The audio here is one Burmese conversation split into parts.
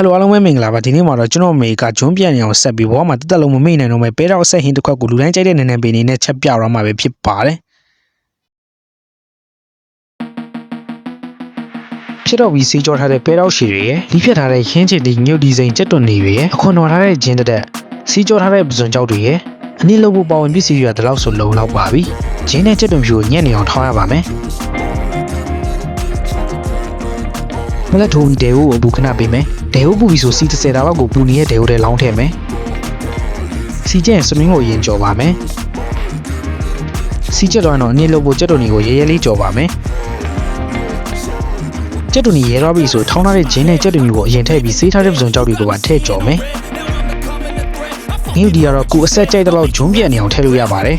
Hello အားလုံးပဲမင်္ဂလာပါဒီနေ့မှာတော့ကျွန်တော်မေကဂျွန်းပြန်နေအောင်ဆက်ပြီးဘောမှာတက်တက်လုံးမမိတ်နိုင်တော့မယ်ပဲတော့အဆက်ဟင်းတစ်ခွက်ကိုလူတိုင်းကြိုက်တဲ့နည်းနည်းပင်နေနဲ့ချက်ပြတော့မှာပဲဖြစ်ပါတယ်ဖြစ်တော့ပြီးစီးကြောထားတဲ့ပဲတော့ရှည်တွေရယ်ဒီဖြတ်ထားတဲ့ခင်းချစ်ဒီညုတ်ဒီဇိုင်းချက်တွန်နေတွေရယ်အခွန်တော်ထားတဲ့ဂျင်းတက်စီးကြောထားတဲ့ပစွန်ကြောက်တွေရယ်အနည်းလုံးဖို့ပါဝင်ပစ္စည်းတွေကဒီလောက်ဆိုလုံလောက်ပါပြီဂျင်းနဲ့ချက်တွန်ဖြူကိုညက်နေအောင်ထောင်းရပါမယ်မလက်ထုံဒေကိုဘူးခဏပေးမယ်ဒေကိုပူပြီးဆိုစီ30တာလောက်ကိုပူနေတဲ့ဒေကိုထဲလောင်းထည့်မယ်စီကျရင်စမင်းကိုရင်ကြော်ပါမယ်စီချက်တော့အနည်းလုံးဖို့ချက်တုန်ကိုရဲရဲလေးကြော်ပါမယ်ချက်တုန်ရဲတော့ပြီဆိုထောင်းထားတဲ့ဂျင်းနဲ့ချက်တုန်ကိုအရင်ထည့်ပြီးစေးထားတဲ့ပစုံကြောက်တွေကိုပါထည့်ကြော်မယ်ငင်းဒီကတော့ကိုအဆက်ကြိုက်တဲ့လောက်ဂျွန်းပြက်နေအောင်ထည့်လို့ရပါတယ်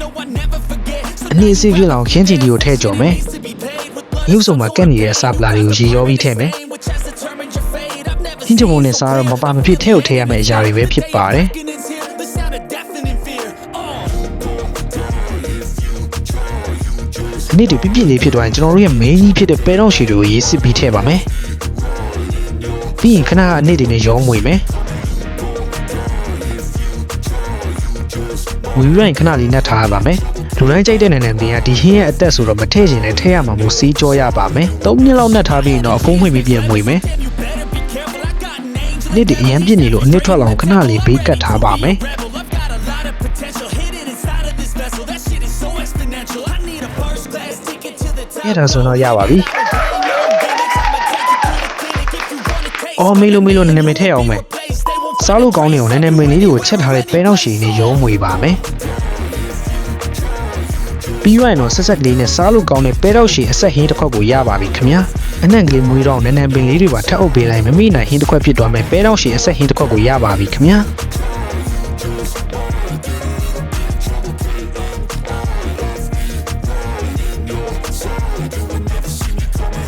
အနည်းစေးပြလောက်ခင်းချီဒီကိုထည့်ကြော်မယ်ရုပ်စုံမှာကက်နေတဲ့အစာပလာတွေကိုရေရောပြီးထည့်မယ်ဟင်းချုံမုံနဲ့စားတော့မပါမဖြစ်ထဲကိုထည့်ရမယ့်အရာတွေပဲဖြစ်ပါတယ်နေ့တူပြပြလေးဖြစ်သွားရင်ကျွန်တော်တို့ရဲ့ main ကြီးဖြစ်တဲ့ပဲတော့ရှည်တွေကိုရေးစစ်ပြီးထည့်ပါမယ်ပြီးရင်ခဏနေ့တွေနဲ့ရောမွေမယ်ဝီရိုင်းခဏလေးနှက်ထားရပါမယ်လူတိုင်းကြိုက်တဲ့နည်းနည်းတင်ကဒီဟင်းရဲ့အသက်ဆိုတော့မထည့်ချင်လည်းထည့်ရမှာမို့စီးကြောရပါမယ်3မိနစ်လောက်နှက်ထားပြီးတော့အဖုံးမှိတ်ပြီးပြန်မွေမယ်နေ့ဒီအရင်ပြစ်နေလို့အနစ်ထွက်လောက်ခဏလေးဘေးကတ်ထားပါမယ်အဲ့ဒါဆိုတော့ရပါပြီအော်မေးလို့နည်းနည်းမထည့်အောင်မယ်စားလို့ကောင်းနေအောင်နည်းနည်းမင်းလေးတွေကိုချက်ထားတဲ့ပဲတော့ရှည်နဲ့ရုံးမွေပါမယ်ပြီးရရင်တော့ဆက်ကလေးနဲ့စားလို့ကောင်းတဲ့ပဲတော့ရှည်အဆက်ဟင်းတစ်ခွက်ကိုရပါပြီခင်ဗျာအနံ့ကလေးမွေးတော့နည်းနည်းပင်လေးတွေပါထပ်အုပ်ပေးလိုက်မမိနိုင်ဟင်းတစ်ခွက်ဖြစ်သွားမယ်ပဲတော့ရှည်အဆက်ဟင်းတစ်ခွက်ကိုရပါပြီခင်ဗျာ